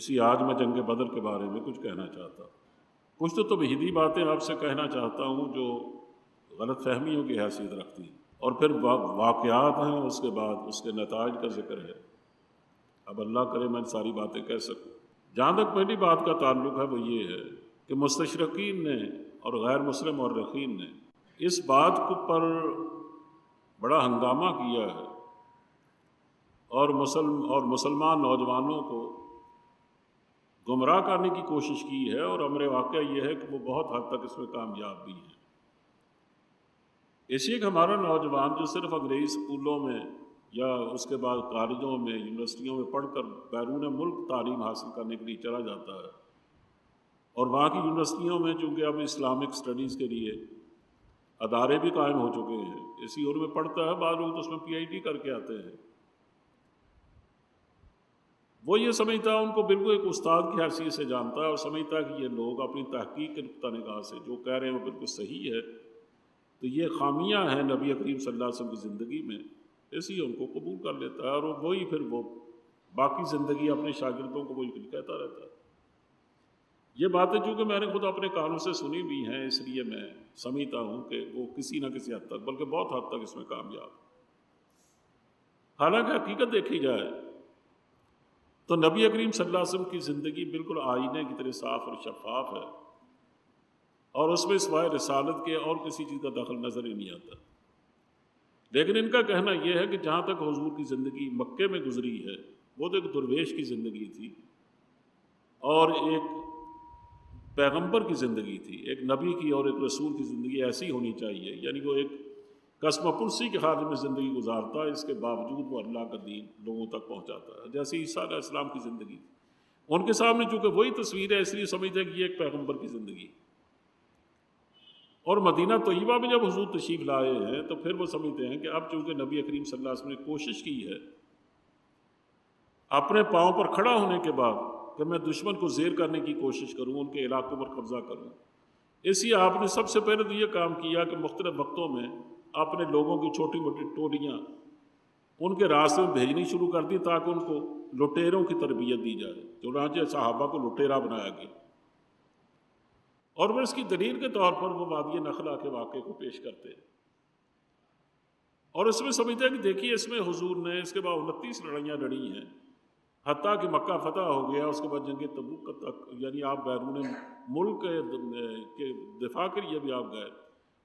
اسی آج میں جنگ بدر کے بارے میں کچھ کہنا چاہتا ہوں۔ کچھ تو توحیدی باتیں آپ سے کہنا چاہتا ہوں جو غلط فہمیوں کی حیثیت رکھتی ہیں، اور پھر واقعات ہیں، اس کے بعد اس کے نتائج کا ذکر ہے۔ اب اللہ کرے میں ساری باتیں کہہ سکوں۔ جہاں تک پہلی بات کا تعلق ہے وہ یہ ہے کہ مستشرقین نے اور غیر مسلم مورخین نے اس بات پر بڑا ہنگامہ کیا ہے اور مسلمان نوجوانوں کو گمراہ کرنے کی کوشش کی ہے، اور امر واقعہ یہ ہے کہ وہ بہت حد تک اس میں کامیاب بھی ہیں۔ اس لیے کہ ہمارا نوجوان جو صرف انگریزی اسکولوں میں یا اس کے بعد کالجوں میں یونیورسٹیوں میں پڑھ کر بیرون ملک تعلیم حاصل کرنے کے لیے چلا جاتا ہے، اور وہاں کی یونیورسٹیوں میں چونکہ اب اسلامک اسٹڈیز کے لیے ادارے بھی قائم ہو چکے ہیں، اسی اور میں پڑھتا ہے، بعض لوگ تو اس میں PhD کر کے آتے ہیں، وہ یہ سمجھتا ہے، ان کو بالکل ایک استاد کی حیثیت سے جانتا ہے اور سمجھتا ہے کہ یہ لوگ اپنی تحقیق کے نقطہ نگاہ سے جو کہہ رہے ہیں وہ بالکل صحیح ہے، تو یہ خامیاں ہیں نبی کریم صلی اللہ علیہ وسلم کی زندگی میں، اس لیے ان کو قبول کر لیتا ہے، اور وہی پھر وہ باقی زندگی اپنے شاگردوں کو وہی کہتا رہتا ہے۔ یہ باتیں چونکہ میں نے خود اپنے کانوں سے سنی بھی ہیں، اس لیے میں سمجھتا ہوں کہ وہ کسی نہ کسی حد تک بلکہ بہت حد تک اس میں کامیاب۔ حالانکہ حقیقت دیکھی جائے تو نبی کریم صلی اللہ علیہ وسلم کی زندگی بالکل آئینے کی طرح صاف اور شفاف ہے، اور اس میں سوائے رسالت کے اور کسی چیز کا دخل نظر ہی نہیں آتا۔ لیکن ان کا کہنا یہ ہے کہ جہاں تک حضور کی زندگی مکے میں گزری ہے وہ تو ایک درویش کی زندگی تھی اور ایک پیغمبر کی زندگی تھی، ایک نبی کی اور ایک رسول کی زندگی ایسی ہونی چاہیے، یعنی وہ ایک قسم پرسی کے حال میں زندگی گزارتا ہے، اس کے باوجود وہ اللہ کا دین لوگوں تک پہنچاتا ہے، جیسے عیسیٰ علیہ السلام کی زندگی تھی۔ ان کے سامنے چونکہ وہی تصویر ہے، اس لیے سمجھتے ہیں کہ یہ ایک پیغمبر کی زندگی۔ اور مدینہ طیبہ میں جب حضور تشریف لائے ہیں تو پھر وہ سمجھتے ہیں کہ اب چونکہ نبی کریم صلی اللہ علیہ وسلم نے کوشش کی ہے اپنے پاؤں پر کھڑا ہونے کے بعد کہ میں دشمن کو زیر کرنے کی کوشش کروں، ان کے علاقوں پر قبضہ کروں، اس لیے آپ نے سب سے پہلے تو یہ کام کیا کہ مختلف وقتوں میں اپنے لوگوں کی چھوٹی موٹی ٹولیاں ان کے راستے میں بھیجنی شروع کر دی تاکہ ان کو لٹیروں کی تربیت دی جائے، چنانچہ صحابہ کو لٹیرا بنایا گیا، اور وہ اس کی دلیل کے طور پر وہ وادی نخلا کے واقعے کو پیش کرتے ہیں، اور اس میں سمجھتے ہیں کہ دیکھیے اس میں حضور نے اس کے بعد 29 لڑائیاں لڑی ہیں، حتیٰ کہ مکہ فتح ہو گیا، اس کے بعد جنگ تبوک تک، یعنی آپ بیرون ملک کے دفاع کے لیے بھی آپ گئے،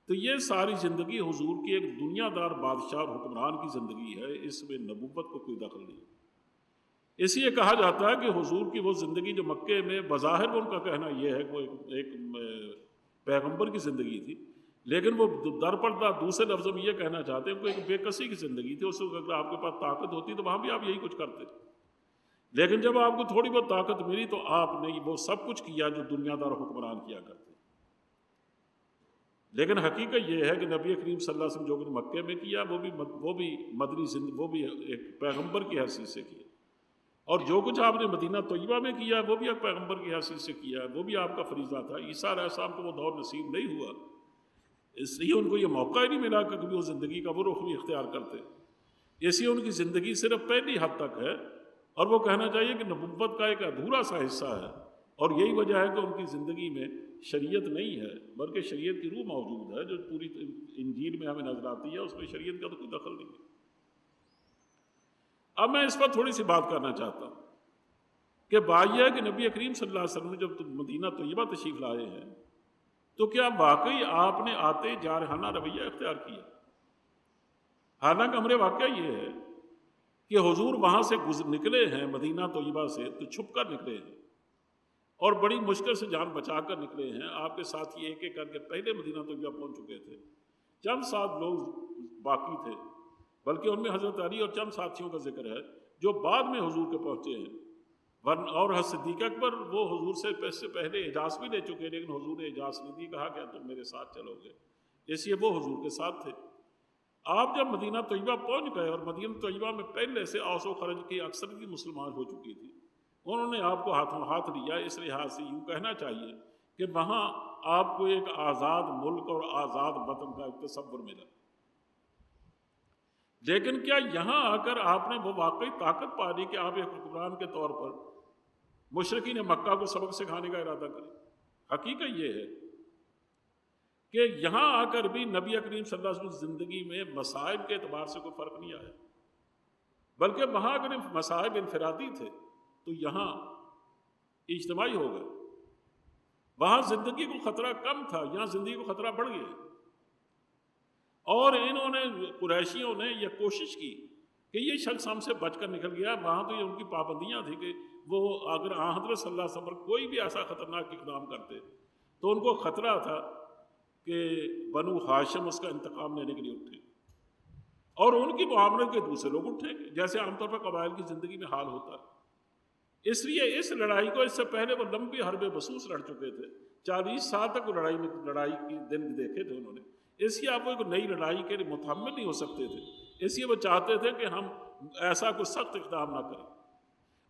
تو یہ ساری زندگی حضور کی ایک دنیا دار بادشاہ اور حکمران کی زندگی ہے، اس میں نبوت کو کوئی دخل نہیں۔ اس لیے کہا جاتا ہے کہ حضور کی وہ زندگی جو مکے میں بظاہر ان کا کہنا یہ ہے کہ وہ ایک پیغمبر کی زندگی تھی، لیکن وہ در پردہ دوسرے لفظوں میں یہ کہنا چاہتے ہیں کہ ایک بے کسی کی زندگی تھی، اس وقت اگر آپ کے پاس طاقت ہوتی تو وہاں بھی آپ یہی کچھ کرتے، لیکن جب آپ کو تھوڑی بہت طاقت ملی تو آپ نے وہ سب کچھ کیا جو دنیا دار حکمران کیا کرتے۔ لیکن حقیقت یہ ہے کہ نبی کریم صلی اللہ علیہ وسلم جو کچھ مکے میں کیا وہ بھی مدنی زندگی، وہ بھی ایک پیغمبر کی حیثیت سے کیا، اور جو کچھ آپ نے مدینہ طیبہ میں کیا وہ بھی ایک پیغمبر کی حیثیت سے کیا ہے، وہ بھی آپ کا فریضہ تھا۔ عیسیٰ علیہ السلام کو وہ دور نصیب نہیں ہوا، اس لیے ان کو یہ موقع ہی نہیں ملا کہ کبھی وہ زندگی کا وہ رخ بھی اختیار کرتے، اس لیے ان کی زندگی صرف پہلی حد تک ہے، اور وہ کہنا چاہیے کہ نبوت کا ایک ادھورا سا حصہ ہے، اور یہی وجہ ہے کہ ان کی زندگی میں شریعت نہیں ہے بلکہ شریعت کی روح موجود ہے جو پوری انجیل میں ہمیں نظر آتی ہے، اس میں شریعت کا تو کوئی دخل نہیں ہے۔ اب میں اس پر تھوڑی سی بات کرنا چاہتا ہوں کہ بات یہ ہے کہ نبی کریم صلی اللہ علیہ وسلم نے جب مدینہ طیبہ تشریف لائے ہیں تو کیا واقعی آپ نے آتے جارحانہ رویہ اختیار کیا؟ حالانکہ امر واقعہ یہ ہے کہ حضور وہاں سے نکلے ہیں، مدینہ طیبہ سے تو چھپ کر نکلے ہیں اور بڑی مشکل سے جان بچا کر نکلے ہیں۔ آپ کے ساتھی ایک ایک کر کے پہلے مدینہ طیبہ پہنچ چکے تھے، چند سات لوگ باقی تھے، بلکہ ان میں حضرت علی اور چند ساتھیوں کا ذکر ہے جو بعد میں حضور کے پہنچے ہیں، اور حضرت صدیق اکبر وہ حضور سے پہلے اجازت بھی لے چکے، لیکن حضور نے اجازت نہیں دی، کہا کہ تم میرے ساتھ چلو گے، اس لیے وہ حضور کے ساتھ تھے۔ آپ جب مدینہ طیبہ پہنچ گئے، اور مدینہ طیبہ میں پہلے سے اوس و خرج کی اکثریت مسلمان ہو چکی تھی، انہوں نے آپ کو ہاتھوں ہاتھ لیا، اس لحاظ سے یوں کہنا چاہیے کہ وہاں آپ کو ایک آزاد ملک اور آزاد وطن کا ایک تصور ملا۔ لیکن کیا یہاں آ کر آپ نے وہ واقعی طاقت پا لی کہ آپ ایک حکمران کے طور پر مشرکین مکہ کو سبق سکھانے کا ارادہ کریں۔ حقیقت یہ ہے کہ یہاں آ کر بھی نبی کریم صلی اللہ علیہ وسلم زندگی میں مصائب کے اعتبار سے کوئی فرق نہیں آیا، بلکہ وہاں اگر مصائب انفرادی تھے تو یہاں اجتماعی ہو گئے۔ وہاں زندگی کو خطرہ کم تھا، یہاں زندگی کو خطرہ بڑھ گیا، اور انہوں نے قریشیوں نے یہ کوشش کی کہ یہ شخص ہم سے بچ کر نکل گیا۔ وہاں تو یہ ان کی پابندیاں تھیں کہ وہ اگر حضرت صلی اللہ علیہ وسلم پر کوئی بھی ایسا خطرناک اقدام کرتے تو ان کو خطرہ تھا کہ بنو ہاشم اس کا انتقام لینے کے لیے اٹھے، اور ان کی معاملت کے دوسرے لوگ اٹھیں گے، جیسے عام طور پر قبائل کی زندگی میں حال ہوتا ہے۔ اس لیے اس لڑائی کو، اس سے پہلے وہ لمبی حرب بسوس لڑ چکے تھے، 40 سال تک وہ لڑائی کی دن دیکھے تھے انہوں نے، اس لیے آپ وہ ایک نئی لڑائی کے لیے متحمل نہیں ہو سکتے تھے، اس لیے وہ چاہتے تھے کہ ہم ایسا کوئی سخت اقدام نہ کریں،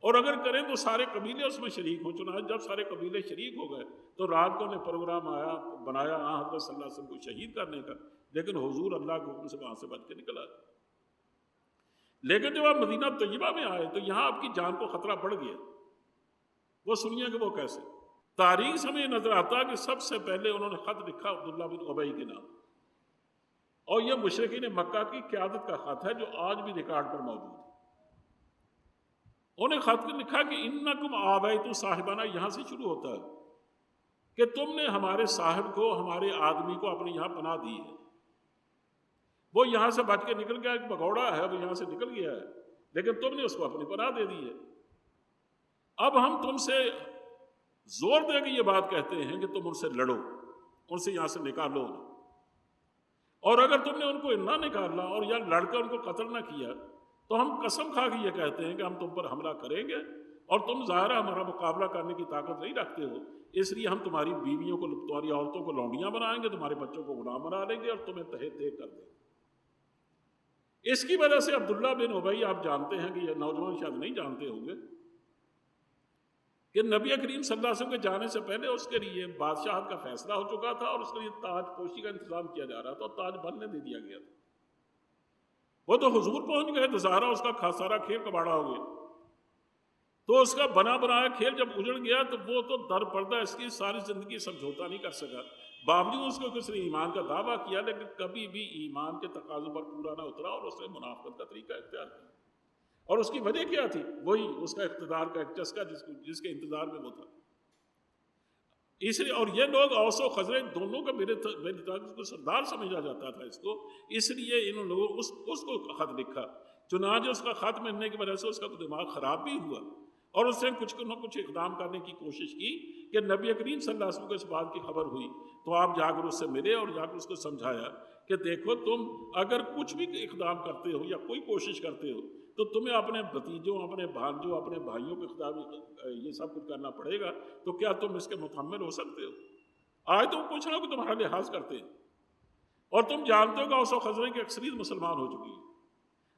اور اگر کریں تو سارے قبیلے اس میں شریک ہوں۔ چنانچہ جب سارے قبیلے شریک ہو گئے تو رات کو انہیں پروگرام بنایا حضرت صلی اللہ علیہ وسلم کو شہید کرنے کا، لیکن حضور اللہ کے حکم سے وہاں سے بچ کے نکل آئے۔ لیکن جب آپ مدینہ طیبہ میں آئے تو یہاں آپ کی جان کو خطرہ بڑھ گیا۔ وہ سنیے کہ وہ کیسے۔ تاریخ سے ہمیں نظر آتا ہے کہ سب سے پہلے انہوں نے خط لکھا عبداللہ بن ابی کے نام، اور یہ مشرکین مکہ کی قیادت کا خط ہے جو آج بھی ریکارڈ پر موجود ہے۔ انہیں خط لکھا کہ انکم آویتم صاحبنا، یہاں سے شروع ہوتا ہے کہ تم نے ہمارے صاحب کو، ہمارے آدمی کو اپنے یہاں پناہ دی ہے، وہ یہاں سے بچ کے نکل گیا، ایک بگوڑا ہے وہ یہاں سے نکل گیا ہے، لیکن تم نے اس کو اپنی پناہ دے دی ہے۔ اب ہم تم سے زور دے کے یہ بات کہتے ہیں کہ تم ان سے لڑو، ان سے یہاں سے نکالو، اور اگر تم نے ان کو نہ نکالا اور یا لڑ کر ان کو قتل نہ کیا تو ہم قسم کھا کے یہ کہتے ہیں کہ ہم تم پر حملہ کریں گے، اور تم ظاہر ہمارا مقابلہ کرنے کی طاقت نہیں رکھتے ہو، اس لیے ہم تمہاری بیویوں کو، تمہاری عورتوں کو لونڈیاں بنائیں گے، تمہارے بچوں کو غلام بنا لیں گے، اور تمہیں تہے تہے کر دیں گے۔ اس کی وجہ سے عبداللہ بن ابی، آپ جانتے ہیں کہ یہ نوجوان شاید نہیں جانتے ہوں گے کہ نبی کریم صلی اللہ علیہ وسلم کے جانے سے پہلے اس کے لیے بادشاہت کا فیصلہ ہو چکا تھا، اور اس کے لیے تاج پوشی کا انتظام کیا جا رہا تھا، اور تاج بننے دے دیا گیا تھا۔ وہ تو حضور پہنچ گئے تو ظاہرہ اس کا سارا کھیل کباڑا ہو گیا، تو اس کا بنا بنایا کھیل جب اجڑ گیا تو وہ تو در پردہ اس کی ساری زندگی سمجھوتا نہیں کر سکا، باوجود اس کو کسی نے ایمان کا دعویٰ کیا، لیکن کبھی بھی ایمان کے تقاضوں پر پورا نہ اترا، اور اس نے منافقت کا طریقہ اختیار کیا۔ اور اس کی وجہ کیا تھی؟ وہی اس کا اقتدار کا ایک چسکا جس کے انتظار میں وہ تھا۔ اس لیے، اور یہ لوگ اوس و خزرج دونوں کا میرے کو سردار سمجھا جاتا تھا اس کو، اس لیے انہوں لوگوں اس کو خط لکھا۔ چنانچہ اس کا خط ملنے کی وجہ سے اس کا دماغ خراب بھی ہوا، اور اس نے کچھ نہ کچھ اقدام کرنے کی کوشش کی کہ نبی کریم صلی اللہ علیہ وسلم کو اس بات کی خبر ہوئی تو آپ جا کر اس سے ملے اور جا کر اس کو سمجھایا کہ دیکھو، تم اگر کچھ بھی اقدام کرتے ہو یا کوئی کوشش کرتے ہو تو تمہیں اپنے بھتیجوں، اپنے بھانجوں، اپنے بھائیوں کے خلاف یہ سب کچھ کرنا پڑے گا، تو کیا تم اس کے متحمل ہو سکتے ہو؟ آج تو پوچھ رہا ہو کہ تمہارا لحاظ کرتے ہیں، اور تم جانتے ہو کہ اوس و خزرج کی اکثریت مسلمان ہو چکی ہے،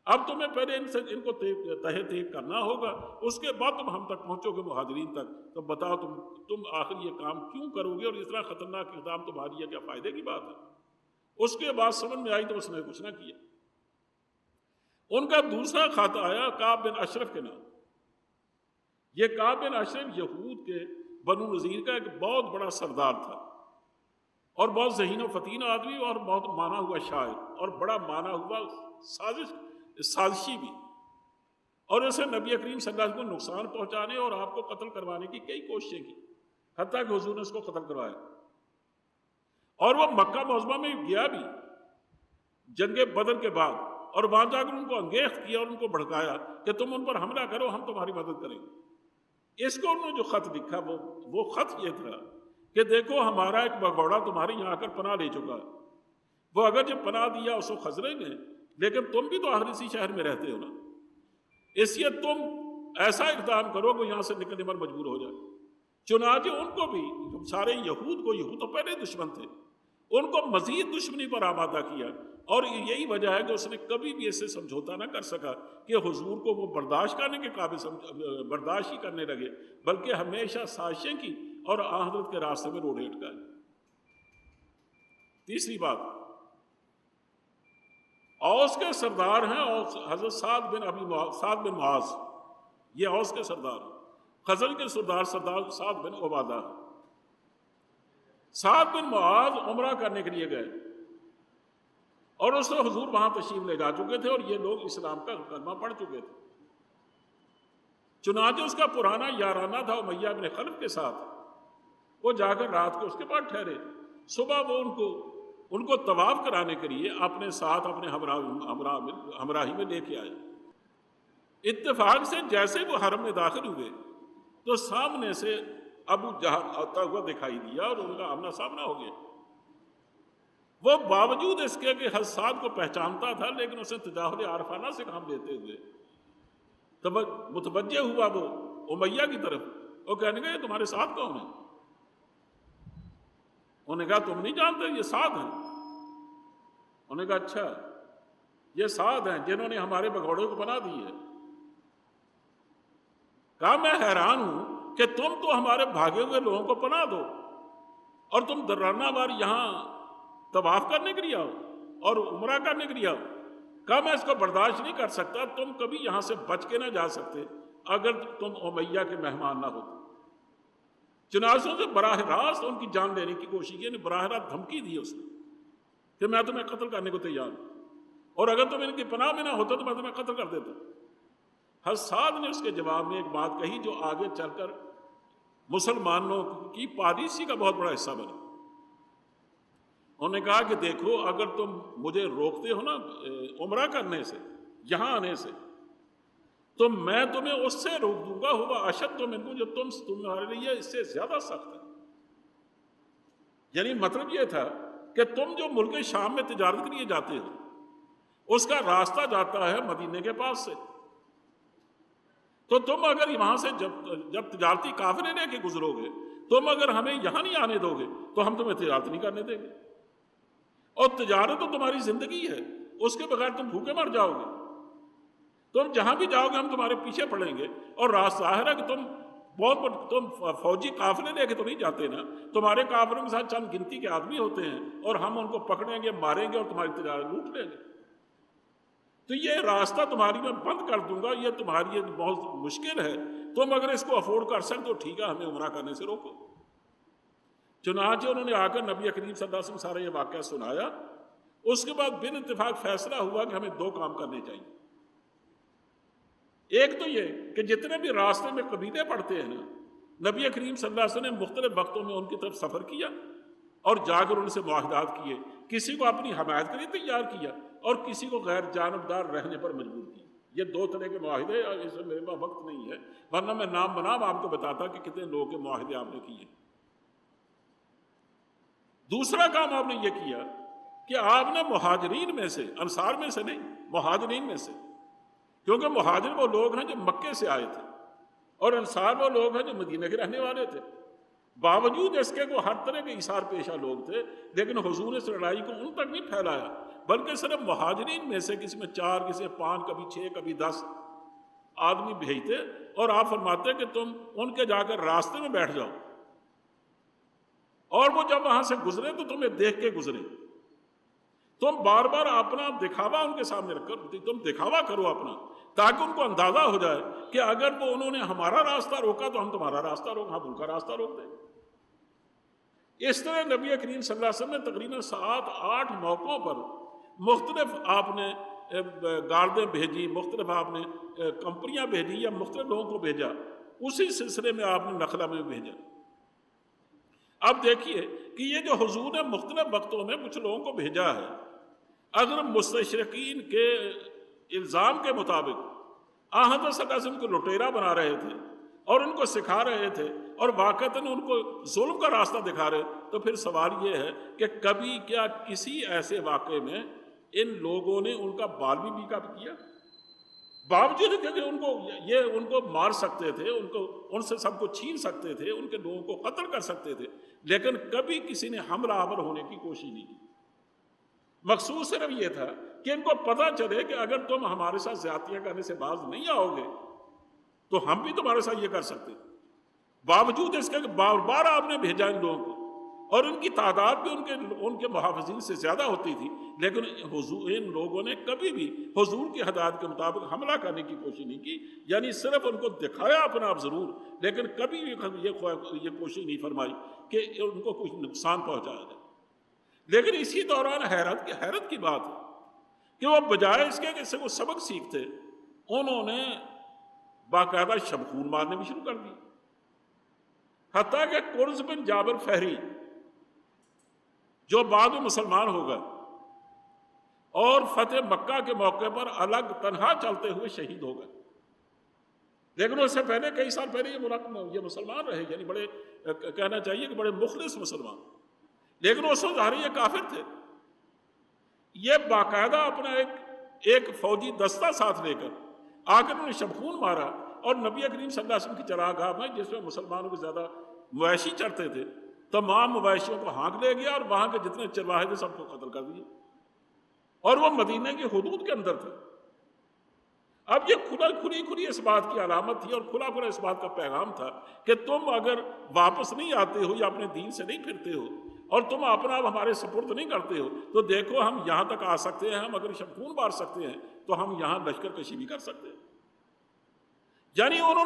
اب تمہیں پہلے ان کو تہے تیگ کرنا ہوگا، اس کے بعد تم ہم تک پہنچو گے، مہاجرین تک۔ تو بتاؤ تم آخر یہ کام کیوں کرو گے، اور اس طرح خطرناک اقدام تمہاری ہے، کیا فائدے کی بات ہے؟ اس کے بعد سمجھ میں آئی تو اس نے کچھ نہ کیا۔ ان کا دوسرا خط آیا کعب بن اشرف کے نام۔ یہ کعب بن اشرف یہود کے بنو نذیر کا ایک بہت بڑا سردار تھا، اور بہت ذہین و فتین آدمی، اور بہت مانا ہوا شاعر، اور بڑا مانا ہوا سازشی بھی، اور اسے نبی کریم صلی اللہ علیہ وسلم کو نقصان پہنچانے اور آپ کو قتل کروانے کی کئی کوششیں کی، حتیٰ کہ حضور نے اس کو قتل کروایا۔ اور وہ مکہ معظمہ میں گیا بھی جنگ بدر کے بعد، اور وہاں جا کر ان کو انگیخت کیا اور ان کو بھڑکایا کہ تم ان پر حملہ کرو، ہم تمہاری مدد کریں گے۔ اس کو انہوں نے جو خط لکھا وہ خط یہ تھا کہ دیکھو، ہمارا ایک بگوڑا تمہارے یہاں آ کر پناہ لے چکا ہے، وہ اگر جب پناہ دیا اس کو خزرج نے، لیکن تم بھی تو آخر اسی شہر میں رہتے ہو نا، اس لیے تم ایسا اقدام کرو کہ یہاں سے نکلنے پر مجبور ہو جائے۔ چنانچہ ان کو بھی، سارے یہود تو پہلے دشمن تھے، ان کو مزید دشمنی پر آمادہ کیا، اور یہی وجہ ہے کہ اس نے کبھی بھی اس سے سمجھوتا نہ کر سکا کہ حضور کو وہ برداشت کرنے کے قابل برداشت ہی کرنے لگے، بلکہ ہمیشہ سازشیں کی اور حضرت کے راستے میں روڑے اٹکائے۔ تیسری بات، اوس کے سردار ہیں حضرت سعد بن معاذ، یہ اوس کے سردار ہیں۔ خزرج کے سردار سعد بن عبادہ، سعد بن معاذ عمرہ کرنے کے لیے گئے اور اس وقت حضور وہاں تشریف لے جا چکے تھے اور یہ لوگ اسلام کا کلمہ پڑھ چکے تھے۔ چنانچہ اس کا پرانا یارانہ تھا امیہ بن خلف کے ساتھ، وہ جا کر رات کو اس کے پاس ٹھہرے، صبح وہ ان کو طواف کرانے کے لیے اپنے ساتھ اپنے ہمراہی میں لے کے آئے۔ اتفاق سے جیسے وہ حرم میں داخل ہوئے تو سامنے سے ابو جہل آتا ہوا دکھائی دیا اور ان کا آمنا سامنا ہو گیا۔ وہ باوجود اس کے کہ حساد کو پہچانتا تھا لیکن اسے تجاہل عارفانہ سے کام لیتے ہوئے متوجہ ہوا وہ امیہ کی طرف، وہ کہنے گا یہ تمہارے ساتھ کون ہے؟ انہوں نے کہا تم نہیں جانتے یہ سعد ہیں۔ انہوں نے کہا اچھا یہ سعد ہیں جنہوں نے ہمارے بگوڑے کو پناہ دی ہے۔ کہا میں حیران ہوں کہ تم تو ہمارے بھاگے ہوئے لوگوں کو پناہ دو اور تم درانہ وار یہاں طواف کرنے کے لیے آؤ اور عمرہ کرنے کے لیے آؤ۔ کہا میں اس کو برداشت نہیں کر سکتا، تم کبھی یہاں سے بچ کے نہ جا سکتے اگر تم امیہ کے مہمان نہ ہوتے۔ چنانچہ سے براہ راست ان کی جان لینے کی کوشش کی، یعنی براہ راست دھمکی دی اس نے کہ میں تمہیں قتل کرنے کو تیار ہوں اور اگر تم ان کی پناہ میں نہ ہوتا تو میں تمہیں قتل کر دیتا۔ حساد نے اس کے جواب میں ایک بات کہی جو آگے چل کر مسلمانوں کی پالیسی کا بہت بڑا حصہ بنا۔ انہوں نے کہا کہ دیکھو اگر تم مجھے روکتے ہو نا عمرہ کرنے سے، یہاں آنے سے، تو میں تمہیں اس سے روک دوں گا ہوا اشد منکم، جو تمہارے لیے اس سے زیادہ سخت ہے۔ یعنی مطلب یہ تھا کہ تم جو ملک شام میں تجارت کے لیے جاتے ہو اس کا راستہ جاتا ہے مدینے کے پاس سے، تو تم اگر وہاں سے جب تجارتی قافلے لے کے گزرو گے، تم اگر ہمیں یہاں نہیں آنے دو گے تو ہم تمہیں تجارت نہیں کرنے دیں گے، اور تجارت تو تمہاری زندگی ہے، اس کے بغیر تم بھوکے مر جاؤ گے۔ تم جہاں بھی جاؤ گے ہم تمہارے پیچھے پڑیں گے، اور راست ظاہر ہے کہ تم فوجی قافلے لے کے تو نہیں جاتے نا، تمہارے قافلوں کے ساتھ چند گنتی کے آدمی ہوتے ہیں اور ہم ان کو پکڑیں گے، ماریں گے اور تمہاری تجارت لوٹ لیں گے۔ تو یہ راستہ تمہاری میں بند کر دوں گا، یہ تمہاری لیے بہت مشکل ہے، تم اگر اس کو افورڈ کر سکتے تو ٹھیک ہے، ہمیں عمرہ کرنے سے روکو۔ چنانچہ انہوں نے آ کر نبی کریم صلی اللہ علیہ وسلم سارا یہ واقعہ سنایا۔ اس کے بعد بن اتفاق فیصلہ ہوا کہ ہمیں دو کام کرنے چاہیے۔ ایک تو یہ کہ جتنے بھی راستے میں قبیلے پڑتے ہیں نا، نبی کریم صلی اللہ علیہ وسلم نے مختلف وقتوں میں ان کی طرف سفر کیا اور جا کر ان سے معاہدات کیے، کسی کو اپنی حمایت کے لیے تیار کیا اور کسی کو غیر جانبدار رہنے پر مجبور کیا۔ یہ دو طرح کے معاہدے، اس میں میرے پاس وقت نہیں ہے ورنہ میں نام بنام آپ کو بتاتا کہ کتنے لوگوں کے معاہدے آپ نے کیے۔ دوسرا کام آپ نے یہ کیا کہ آپ نے مہاجرین میں سے، انصار میں سے نہیں، مہاجرین میں سے، کیونکہ مہاجر وہ لوگ ہیں جو مکے سے آئے تھے اور انصار وہ لوگ ہیں جو مدینہ کے رہنے والے تھے، باوجود اس کے وہ ہر طرح کے ایثار پیشہ لوگ تھے، لیکن حضور نے اس لڑائی کو ان تک نہیں پھیلایا بلکہ صرف مہاجرین میں سے کسی میں 4، کسی میں 5، کبھی 6، کبھی 10 آدمی بھیجتے اور آپ فرماتے کہ تم ان کے جا کر راستے میں بیٹھ جاؤ اور وہ جب وہاں سے گزرے تو تمہیں دیکھ کے گزرے، تم بار بار اپنا دکھاوا ان کے سامنے رکھ کر تم دکھاوا کرو اپنا، تاکہ ان کو اندازہ ہو جائے کہ اگر وہ انہوں نے ہمارا راستہ روکا تو ہم تمہارا راستہ روکا، ہم ان کا راستہ روک دیں۔ اس طرح نبی کریم صلی اللہ علیہ وسلم نے تقریباً 7-8 موقعوں پر مختلف آپ نے گاردیں بھیجی، مختلف آپ نے کمپنیاں بھیجی یا مختلف لوگوں کو بھیجا، اسی سلسلے میں آپ نے نخلا میں بھیجا۔ اب دیکھیے کہ یہ جو حضور نے مختلف وقتوں میں کچھ لوگوں کو بھیجا ہے، اگر مستشرقین کے الزام کے مطابق حضرت صلی اللہ علیہ وسلم کو لٹیرا بنا رہے تھے اور ان کو سکھا رہے تھے اور واقعتاً ان کو ظلم کا راستہ دکھا رہے، تو پھر سوال یہ ہے کہ کبھی کیا کسی ایسے واقعے میں ان لوگوں نے ان کا بال بھی بیک اپ کیا؟ باوجود کہ ان کو مار سکتے تھے، ان سے سب کو چھین سکتے تھے، ان کے لوگوں کو قتل کر سکتے تھے، لیکن کبھی کسی نے حملہ آور ہونے کی کوشش نہیں کی۔ مقصود صرف یہ تھا کہ ان کو پتہ چلے کہ اگر تم ہمارے ساتھ زیادتیاں کرنے سے باز نہیں آؤ گے تو ہم بھی تمہارے ساتھ یہ کر سکتے۔ باوجود اس کے بار بار آپ نے بھیجا ان لوگوں کو، اور ان کی تعداد بھی ان کے محافظین سے زیادہ ہوتی تھی، لیکن ان لوگوں نے کبھی بھی حضور کی ہدایت کے مطابق حملہ کرنے کی کوشش نہیں کی، یعنی صرف ان کو دکھایا اپنا آپ ضرور، لیکن کبھی بھی یہ کوشش نہیں فرمائی کہ ان کو کچھ نقصان پہنچایا جائے۔ لیکن اسی دوران حیرت کی بات ہے کہ وہ بجائے اس کے کہ سے وہ سبق سیکھتے، انہوں نے باقاعدہ شبخون مارنے بھی شروع کر دی، حتیٰ کہ قرز بن جابر فہری جو بعد میں مسلمان ہو گئے اور فتح مکہ کے موقع پر الگ تنہا چلتے ہوئے شہید ہو گئے، لیکن اس سے پہلے کئی سال پہلے یہ مسلمان رہے، یعنی بڑے کہنا چاہیے کہ بڑے مخلص مسلمان، لیکن اس وقت ظاہر یہ کافر تھے۔ یہ باقاعدہ اپنا ایک فوجی دستہ ساتھ لے کر آ کر انہوں نے شبخون مارا، اور نبی کریم صلی اللہ علیہ وسلم کی چراگاہ میں جس میں مسلمانوں کے زیادہ مویشی چرتے تھے، تمام مویشیوں کو ہانک لے گیا اور وہاں کے جتنے چرواہے تھے سب کو قتل کر دیا، اور وہ مدینہ کی حدود کے اندر تھا۔ اب یہ کھلی اس بات کی علامت تھی اور کھلا اس بات کا پیغام تھا کہ تم اگر واپس نہیں آتے ہو یا اپنے دین سے نہیں پھرتے ہو اور تم اپنا ہمارے سپرد نہیں کرتے ہو، تو دیکھو ہم یہاں تک آ سکتے ہیں، ہم اگر شبخون مار سکتے ہیں تو ہم یہاں لشکر کشی بھی کر سکتے ہیں۔ یعنی انہوں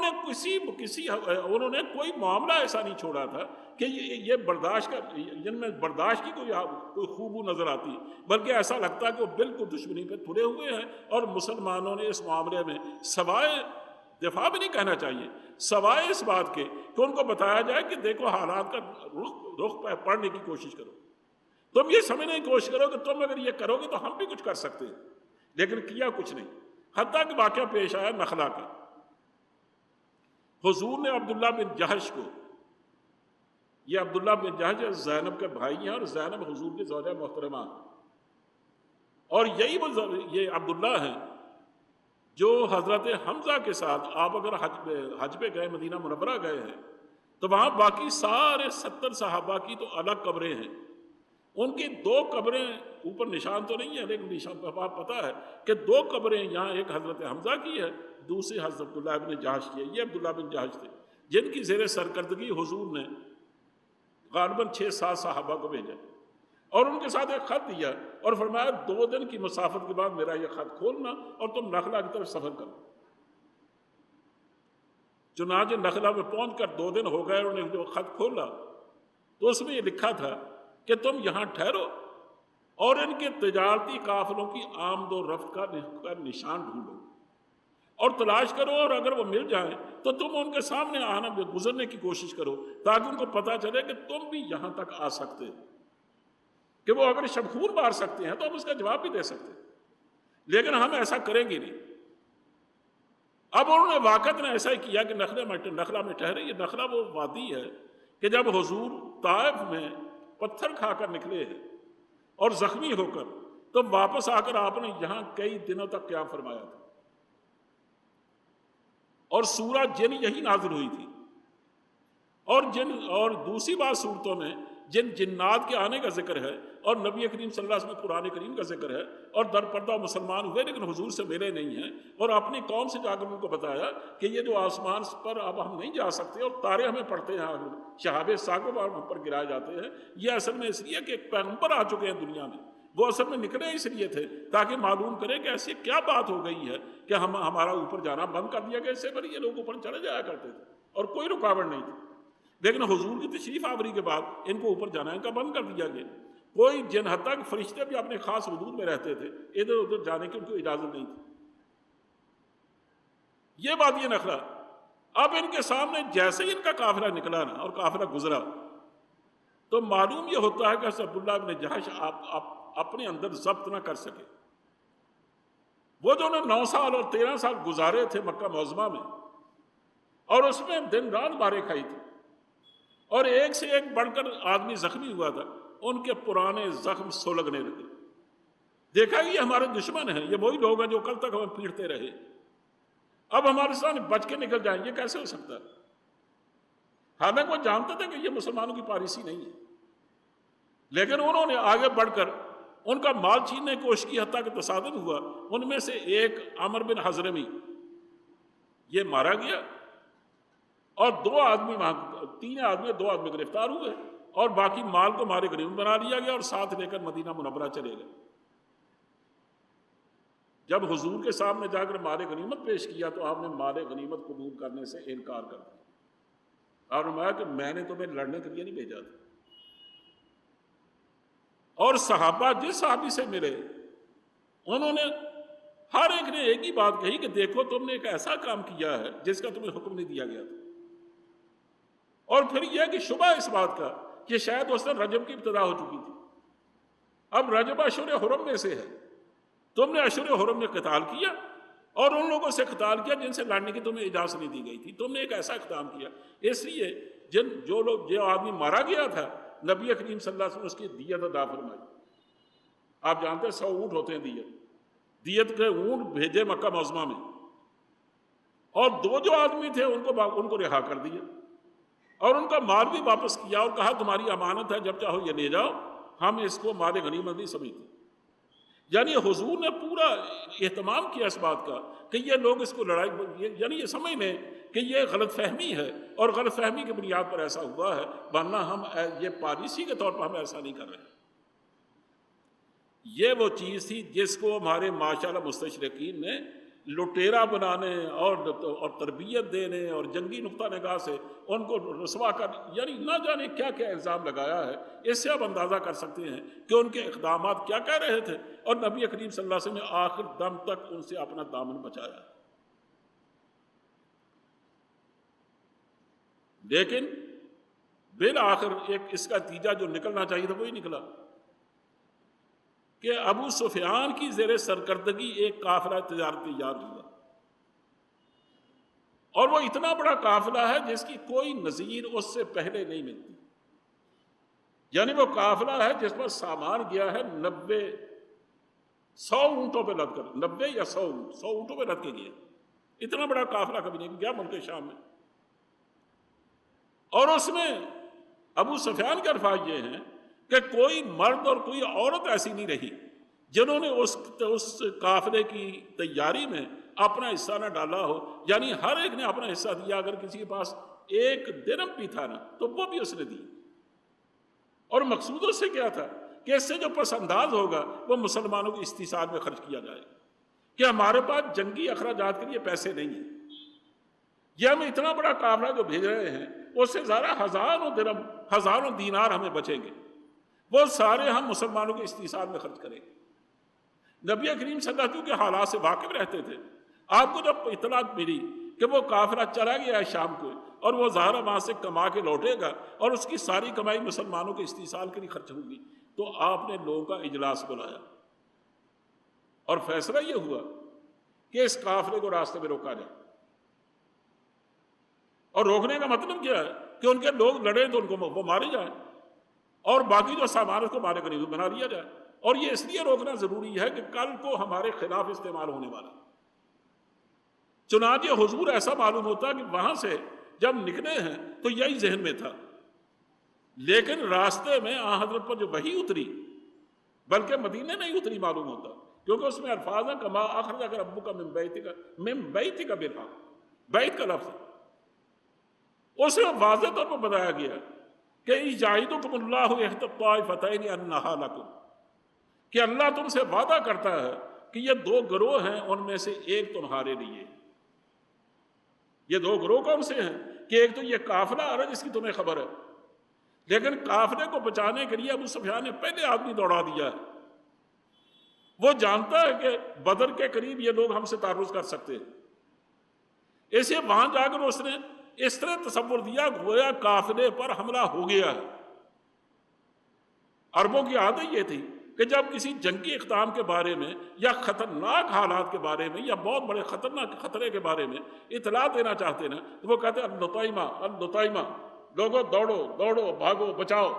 نے کوئی معاملہ ایسا نہیں چھوڑا تھا کہ یہ برداشت جن میں برداشت کی کوئی خوبو نظر آتی، بلکہ ایسا لگتا ہے کہ وہ بالکل دشمنی پہ تلے ہوئے ہیں، اور مسلمانوں نے اس معاملے میں سوائے دفاع بھی نہیں کہنا چاہیے، سوائے اس بات کے کہ ان کو بتایا جائے کہ دیکھو حالات کا رخ پڑھنے کی کوشش کرو، تم یہ سمجھنے کی کوشش کرو کہ تم اگر یہ کرو گے تو ہم بھی کچھ کر سکتے ہیں، لیکن کیا کچھ نہیں۔ حتیٰ کہ واقعہ پیش آیا نخلا کا۔ حضور نے عبداللہ بن جہش کو، یہ عبداللہ بن جہش زینب کے بھائی ہیں اور زینب حضور کی زوجہ محترمہ ہیں، اور یہ عبداللہ ہیں جو حضرت حمزہ کے ساتھ آپ اگر حج پہ گئے، مدینہ منورہ گئے ہیں تو وہاں باقی سارے 70 صحابہ کی تو الگ قبریں ہیں، ان کی 2 قبریں اوپر نشان تو نہیں ہے، لیکن نشان پہ آپ پتہ ہے کہ 2 قبریں یہاں ایک حضرت حمزہ کی ہے، دوسری حضرت عبداللہ بن جہش کی ہے۔ یہ عبداللہ بن جہش تھے جن کی زیر سرکردگی حضور نے غالباً 6-7 صحابہ کو بھیجا اور ان کے ساتھ ایک خط دیا اور فرمایا 2 دن کی مسافت کے بعد میرا یہ خط کھولنا اور تم نخلا کی طرف سفر کرو۔ چنانچہ نخلا میں پہنچ کر 2 دن ہو گئے، انہوں نے جو خط کھولا تو اس میں یہ لکھا تھا کہ تم یہاں ٹھہرو اور ان کے تجارتی قافلوں کی آمد و رفت کا نشان ڈھونڈو اور تلاش کرو، اور اگر وہ مل جائیں تو تم ان کے سامنے آنا گزرنے کی کوشش کرو تاکہ ان کو پتہ چلے کہ تم بھی یہاں تک آ سکتے ہو، کہ وہ اگر شبخون مار سکتے ہیں تو ہم اس کا جواب بھی دے سکتے ہیں، لیکن ہم ایسا کریں گے نہیں۔ اب انہوں نے واقعتاً ایسا ہی کیا کہ نخلا میں ٹھہرے۔ یہ نخلا وہ وادی ہے کہ جب حضور طائف میں پتھر کھا کر نکلے ہیں اور زخمی ہو کر، تو واپس آ کر آپ نے یہاں کئی دنوں تک قیام فرمایا تھا، اور سورہ جن یہی نازل ہوئی تھی، اور دوسری بات صورتوں میں جن جنات کے آنے کا ذکر ہے، اور نبی کریم صلی اللہ علیہ وسلم قرآن کریم کا ذکر ہے، اور در پردہ مسلمان ہوئے لیکن حضور سے ملے نہیں ہیں، اور اپنی قوم سے جا کر ان کو بتایا کہ یہ جو آسمان پر اب ہم نہیں جا سکتے اور تارے ہمیں پڑھتے ہیں، شہاب ثاقب ہم پر گرائے جاتے ہیں، یہ اصل میں اس لیے کہ ایک پیغمبر آ چکے ہیں دنیا میں، وہ اصل میں نکلے اس لیے تھے تاکہ معلوم کرے کہ ایسی کیا بات ہو گئی ہے کہ ہمارا اوپر جانا بند کر دیا گیا، اس سے پہلے یہ لوگ اوپر چلے جایا کرتے تھے اور کوئی رکاوٹ نہیں تھی، لیکن حضور کی تشریف آوری کے بعد ان کو اوپر جانا ان کا بند کر دیا گیا۔ کوئی جن حد تک فرشتے بھی اپنے خاص حدود میں رہتے تھے، ادھر ادھر جانے کی ان کو اجازت نہیں تھی۔ یہ بات یہ نخلا، اب ان کے سامنے جیسے ہی ان کا قافلہ نکلا نا اور قافلہ گزرا تو معلوم یہ ہوتا ہے کہ عبداللہ بن جہش آپ اپنے اندر ضبط نہ کر سکے۔ وہ جو انہوں نے 9 سال اور 13 سال گزارے تھے مکہ معظمہ میں، اور اس میں دن رات مارے کھائی تھی، اور ایک سے ایک بڑھ کر آدمی زخمی ہوا تھا، ان کے پرانے زخم سلگنے لگے۔ دیکھا کہ یہ ہمارے دشمن ہیں، یہ وہی لوگ ہیں جو کل تک ہمیں پیٹتے رہے، اب ہمارے سامنے بچ کے نکل جائیں، یہ کیسے ہو سکتا ہے؟ حالانکہ وہ جانتے تھے کہ یہ مسلمانوں کی پالیسی نہیں ہے، لیکن انہوں نے آگے بڑھ کر ان کا مال چھیننے کی کوشش کی، حتیٰ کہ تصادم ہوا ان میں سے ایک عمر بن حضرمی یہ مارا گیا، اور 2 آدمی وہاں 3 آدمی 2 آدمی گرفتار ہوئے، اور باقی مال کو مال غنیمت بنا لیا گیا اور ساتھ لے کر مدینہ منورہ چلے گئے۔ جب حضور کے سامنے جا کر مال غنیمت پیش کیا تو آپ نے مال غنیمت قبول کرنے سے انکار کر دیا۔ آپ نے کہا کہ میں نے تمہیں لڑنے کے لیے نہیں بھیجا تھا۔ اور صحابہ جس صحابی سے ملے انہوں نے ہر ایک نے ایک ہی بات کہی کہ دیکھو تم نے ایک ایسا کام کیا ہے جس کا تمہیں حکم نہیں دیا گیا تھا۔ اور پھر یہ کہ شبہ اس بات کا کہ شاید اس دن رجب کی ابتدا ہو چکی تھی، اب رجب اشہر حرم میں سے ہے، تم نے اشہر حرم میں قتال کیا اور ان لوگوں سے قتال کیا جن سے لڑنے کی تمہیں اجازت نہیں دی گئی تھی، تم نے ایک ایسا اقدام کیا۔ اس لیے جو آدمی مارا گیا تھا نبی کریم صلی اللہ علیہ وسلم اس کی دیت ادا فرمائی۔ آپ جانتے ہیں 100 اونٹ ہوتے ہیں دیت کے اونٹ بھیجے مکہ معظمہ میں، اور 2 جو آدمی تھے ان کو رہا کر دیا اور ان کا مال بھی واپس کیا اور کہا تمہاری امانت ہے، جب چاہو یہ لے جاؤ، ہم اس کو مال غنیمت نہیں سمجھتے۔ یعنی حضور نے پورا اہتمام کیا اس بات کا کہ یہ لوگ اس کو لڑائی، یعنی یہ سمجھ لیں کہ یہ غلط فہمی ہے اور غلط فہمی کی بنیاد پر ایسا ہوا ہے، ورنہ ہم یہ پالیسی کے طور پر ہم ایسا نہیں کر رہے۔ یہ وہ چیز تھی جس کو ہمارے ماشاءاللہ مستشرقین نے لٹیرا بنانے اور تربیت دینے اور جنگی نقطہ نگاہ سے ان کو رسوا کر، یعنی نہ جانے کیا کیا الزام لگایا ہے۔ اس سے آپ اندازہ کر سکتے ہیں کہ ان کے اقدامات کیا کہہ رہے تھے، اور نبی کریم صلی اللہ علیہ وسلم نے آخر دم تک ان سے اپنا دامن بچایا۔ لیکن بالآخر ایک اس کا نتیجہ جو نکلنا چاہیے تھا وہی نکلا کہ ابو سفیان کی زیر سرکردگی ایک قافلہ تجارت تیار ہوا، اور وہ اتنا بڑا قافلہ ہے جس کی کوئی نظیر اس سے پہلے نہیں ملتی۔ یعنی وہ قافلہ ہے جس پر سامان گیا ہے 100 اونٹوں پہ لد کر، 90 یا 100 اونٹوں پہ لد کے گیا۔ اتنا بڑا قافلہ کبھی نہیں گیا ملک شام میں، اور اس میں ابو سفیان کے الفاظ یہ ہیں کہ کوئی مرد اور کوئی عورت ایسی نہیں رہی جنہوں نے اس قافلے کی تیاری میں اپنا حصہ نہ ڈالا ہو، یعنی ہر ایک نے اپنا حصہ دیا۔ اگر کسی کے پاس 1 درہم بھی تھا نا تو وہ بھی اس نے دی، اور مقصود اس سے کیا تھا کہ اس سے جو پس انداز ہوگا وہ مسلمانوں کی استحصال میں خرچ کیا جائے، کہ ہمارے پاس جنگی اخراجات کے لیے پیسے نہیں ہیں، یہ ہم اتنا بڑا قافلہ جو بھیج رہے ہیں اس سے زیادہ ہزاروں درہم، ہزاروں دینار ہمیں بچیں گے، وہ سارے ہم مسلمانوں کے استحصال میں خرچ کریں گے۔ نبی کریم صلی اللہ علیہ وسلم کے حالات سے واقف رہتے تھے، آپ کو جب اطلاع ملی کہ وہ قافلہ چلا گیا ہے شام کو اور وہ ظاہر وہاں سے کما کے لوٹے گا اور اس کی ساری کمائی مسلمانوں کے استحصال کے لیے خرچ ہوگی، تو آپ نے لوگوں کا اجلاس بلایا اور فیصلہ یہ ہوا کہ اس قافلے کو راستے میں روکا جائے۔ اور روکنے کا مطلب کیا ہے کہ ان کے لوگ لڑیں تو ان کو وہ مارے جائیں، اور باقی جو سامان اس کو مال غنیمت بنا لیا جائے۔ اور یہ اس لیے روکنا ضروری ہے کہ کل کو ہمارے خلاف استعمال ہونے والا۔ چنانچہ حضور ایسا معلوم ہوتا کہ وہاں سے جب نکلے ہیں تو یہی ذہن میں تھا، لیکن راستے میں آن حضرت پر جو وحی اتری، بلکہ مدینے میں ہی اتری معلوم ہوتا، کیونکہ اس میں الفاظ ہیں کما اخرجک ربک من بیتک بالحق، بیت کا لفظ ہے، اسے واضح طور پر بتایا گیا کہ یعدکم اللہ احدی الطائفتین انہا لکم، کہ اللہ تم سے وعدہ کرتا ہے کہ یہ 2 گروہ ہیں، ان میں سے ایک تمہارے لیے۔ یہ 2 گروہ کون سے ہیں کہ ایک تو یہ قافلہ آ رہا ہے جس کی تمہیں خبر ہے، لیکن قافلے کو بچانے کے لیے ابو سفیان نے پہلے آدمی دوڑا دیا ہے۔ وہ جانتا ہے کہ بدر کے قریب یہ لوگ ہم سے تعرض کر سکتے ہیں، اسے وہاں جا کر اس نے اس طرح تصور دیا گویا قافلے پر حملہ ہو گیا ہے۔ عربوں کی عادت یہ تھی کہ جب کسی جنگی اقدام کے بارے میں یا خطرناک حالات کے بارے میں یا بہت بڑے خطرناک خطرے کے بارے میں اطلاع دینا چاہتے نا تو وہ کہتے النطیمہ النطیمہ، لوگوں دوڑو دوڑو بھاگو بچاؤ،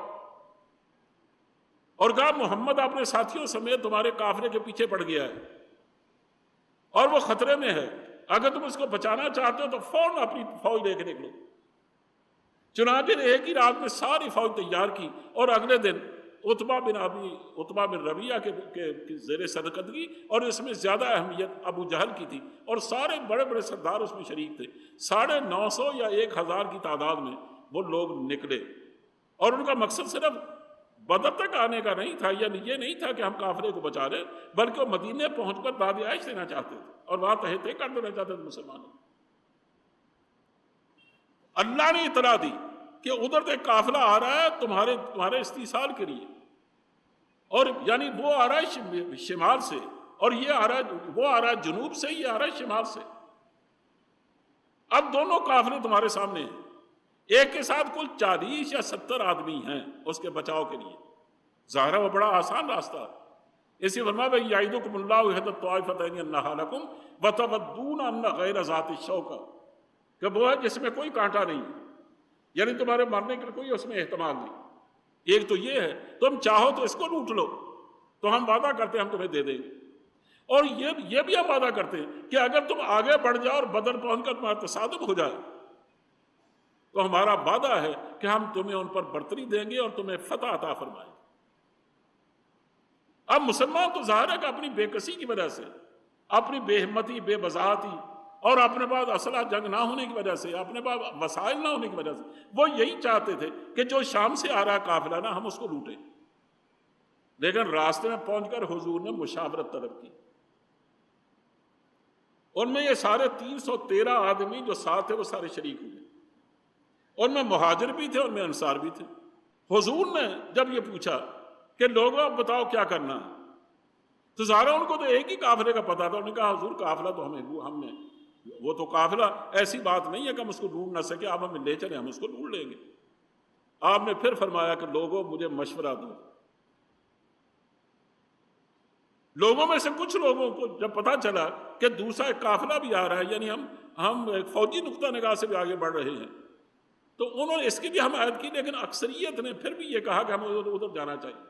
اور کہا محمد اپنے ساتھیوں سمیت تمہارے قافلے کے پیچھے پڑ گیا ہے اور وہ خطرے میں ہے، اگر تم اس کو بچانا چاہتے ہو تو فوراً اپنی فوج لے کے نکلو۔ چنانچہ ایک ہی رات میں ساری فوج تیار کی، اور اگلے دن عتبہ بن ربیعہ کے زیر صدقدگی، اور اس میں زیادہ اہمیت ابو جہل کی تھی، اور سارے بڑے بڑے سردار اس میں شریک تھے۔ 950 یا 1000 کی تعداد میں وہ لوگ نکلے اور ان کا مقصد صرف بدر تک آنے کا نہیں تھا، یعنی یہ نہیں تھا کہ ہم کافرے کو بچا لیں، بلکہ وہ مدینے پہنچ کر داد عائش دینا چاہتے تھے اور وہاں تہتے کر دینا چاہتے تھے مسلمانوں. اللہ نے اطلاع دی کہ ادھر سے قافلہ آ رہا ہے تمہارے استیصال کے لیے، اور یعنی وہ آ رہا ہے شمال سے، اور یہ آ رہا ہے، وہ آ رہا ہے جنوب سے، یہ آ رہا ہے شمال سے. اب دونوں قافلے تمہارے سامنے ہیں. ایک کے ساتھ کل 40 یا 70 آدمی ہیں اس کے بچاؤ کے لیے. ظاہر ہے وہ بڑا آسان راستہ ہے. اسی فرمایا بھائی یعیدکم اللہ احد الطائفتین انھا لکم وتودون ان غیر ذات الشوکہ، کہ وہ ہے جس میں کوئی کانٹا نہیں، یعنی تمہارے مرنے کا کوئی اس میں احتمال نہیں. ایک تو یہ ہے تم چاہو تو اس کو لوٹ لو، تو ہم وعدہ کرتے ہیں ہم تمہیں دے دیں گے. اور یہ بھی ہم وعدہ کرتے ہیں کہ اگر تم آگے بڑھ جاؤ اور بدر پہنچ کر تمہارا تصادم ہو جائے تو ہمارا وعدہ ہے کہ ہم تمہیں ان پر برتری دیں گے اور تمہیں فتح عطا فرمائیں گے. اب مسلمان تو ظاہر ہے کہ اپنی بے کسی کی وجہ سے، اپنی بے ہمتی، بے بضاعتی، اور اپنے پاس اسلحہ جنگ نہ ہونے کی وجہ سے، اپنے پاس وسائل نہ ہونے کی وجہ سے، وہ یہی چاہتے تھے کہ جو شام سے آ رہا قافلہ نا ہم اس کو لوٹیں. لیکن راستے میں پہنچ کر حضور نے مشاورت طلب کی. ان میں یہ سارے 313 آدمی جو ساتھ تھے وہ سارے شریک ہوئے. ان میں مہاجر بھی تھے، ان میں انصار بھی تھے. حضور نے جب یہ پوچھا کہ لوگوں اب بتاؤ کیا کرنا ہے، تو ظاہر ان کو تو ایک ہی قافلے کا پتہ تھا. انہوں نے کہا حضور قافلہ تو ہم نے وہ تو قافلہ ایسی بات نہیں ہے کہ ہم اس کو ڈھونڈ نہ سکے، آپ ہمیں لے چلیں ہم اس کو ڈھونڈ لیں گے. آپ نے پھر فرمایا کہ لوگوں مجھے مشورہ دو. لوگوں میں سے کچھ لوگوں کو جب پتہ چلا کہ دوسرا ایک قافلہ بھی آ رہا ہے، یعنی ہم ایک فوجی نقطہ نگاہ سے بھی آگے بڑھ رہے ہیں، تو انہوں نے اس کی بھی حمایت کی. لیکن اکثریت نے پھر بھی یہ کہا کہ ہمیں ادھر جانا چاہیے.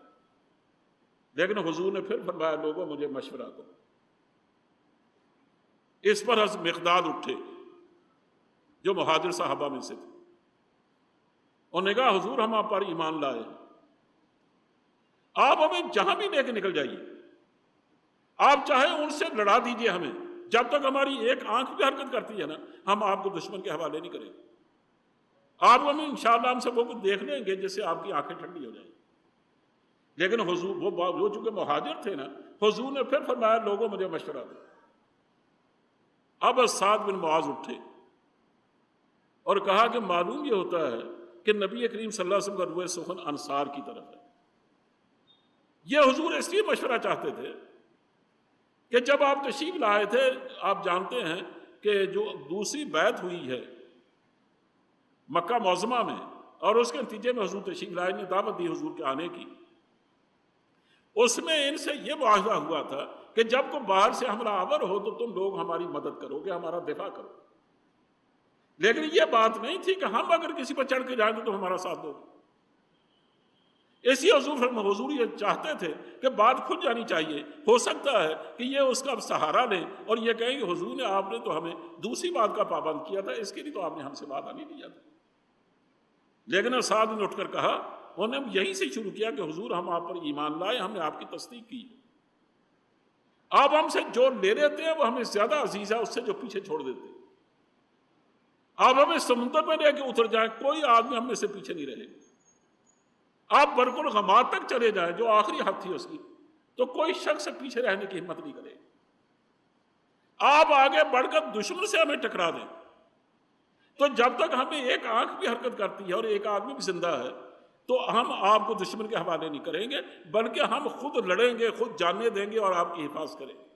لیکن حضور نے پھر فرمایا لوگوں مجھے مشورہ دو. اس پر حضرت مقداد اٹھے جو مہاجر صحابہ میں سے تھے. انہوں نے کہا حضور ہم آپ پر ایمان لائے، آپ ہمیں جہاں بھی لے کے نکل جائیے، آپ چاہے ان سے لڑا دیجئے ہمیں، جب تک ہماری ایک آنکھ بھی حرکت کرتی ہے نا ہم آپ کو دشمن کے حوالے نہیں کریں گے. آپ ہمیں انشاءاللہ ہم سے وہ کچھ دیکھ لیں گے جس سے آپ کی آنکھیں ٹھنڈی ہو جائیں. لیکن حضور وہ چونکہ مہاجر تھے نا، حضور نے پھر فرمایا لوگوں مجھے مشورہ دو. اب سعد بن معاذ اٹھے اور کہا کہ معلوم یہ ہوتا ہے کہ نبی کریم صلی اللہ علیہ وسلم کا روح سخن انصار کی طرف ہے. یہ حضور اس لیے مشورہ چاہتے تھے کہ جب آپ تشریف لائے تھے، آپ جانتے ہیں کہ جو دوسری بیعت ہوئی ہے مکہ معظمہ میں، اور اس کے نتیجے میں حضور تشریف لائے نے دعوت دی حضور کے آنے کی، اس میں ان سے یہ معاہدہ ہوا تھا کہ جب کوئی باہر سے حملہ آور ہو تو تم لوگ ہماری مدد کرو گے، ہمارا دفاع کرو. لیکن یہ بات نہیں تھی کہ ہم اگر کسی پر چڑھ کے جائیں تو تم ہمارا ساتھ دو. اسی حضور یہ چاہتے تھے کہ بات کھل جانی چاہیے. ہو سکتا ہے کہ یہ اس کا سہارا لیں اور یہ کہیں کہ حضور نے آپ نے تو ہمیں دوسری بات کا پابند کیا تھا، اس کے لیے تو آپ نے ہم سے وعدہ نہیں لیا تھا. لیکن سعد نے اٹھ کر کہا، انہوں نے یہیں سے شروع کیا کہ حضور ہم آپ پر ایمان لائے، ہم نے آپ کی تصدیق کی. آپ ہم سے جو لے لیتے ہیں وہ ہمیں زیادہ عزیز ہے اس سے جو پیچھے چھوڑ دیتے ہیں. آپ ہمیں سمندر میں لے کے اتر جائیں کوئی آدمی ہم میں سے پیچھے نہیں رہے. آپ برق الغمار تک چلے جائیں جو آخری حد تھی اس کی، تو کوئی شخص پیچھے رہنے کی ہمت نہیں کرے. آپ آگے بڑھ کر دشمن سے ہمیں ٹکرا دیں تو جب تک ہمیں ایک آنکھ بھی حرکت کرتی ہے اور ایک آدمی بھی زندہ ہے تو ہم آپ کو دشمن کے حوالے نہیں کریں گے، بلکہ ہم خود لڑیں گے، خود جانیں دیں گے اور آپ کی حفاظت کریں گے.